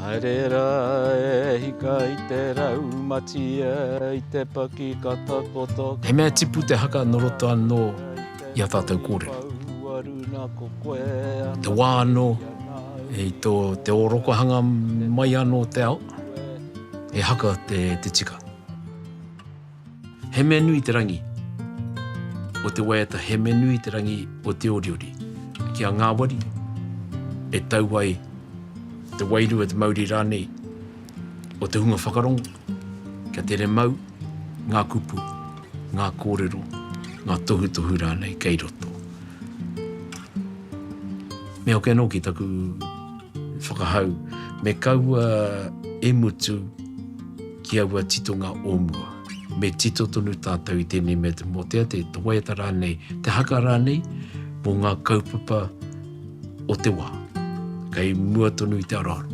Haerera e hika I te raumatia I te paki katakoto. He mea tipu te haka no roto anō I a tātou kōrero. Te wā anō, e te orokohanga mai anō te ao, e haka te tika. He mea nui te rangi o te waiata, he mea nui te rangi o te oriori. Ki a Ngāwari, e tau ai te wairua te Māori rānei o te hunga whakarongo, kia te re mau, ngā kupu, ngā kōrero, ngā tohu rānei kei roto. Me hoke anō ki taku whakahau, me kaua e mutu ki aua titonga o mua. Me tito tonu tātou I tēnei me te motea, te waiata rānei, te haka rānei, mō ngā kaupapa o te wā. Kei mua tonu I te aroaro.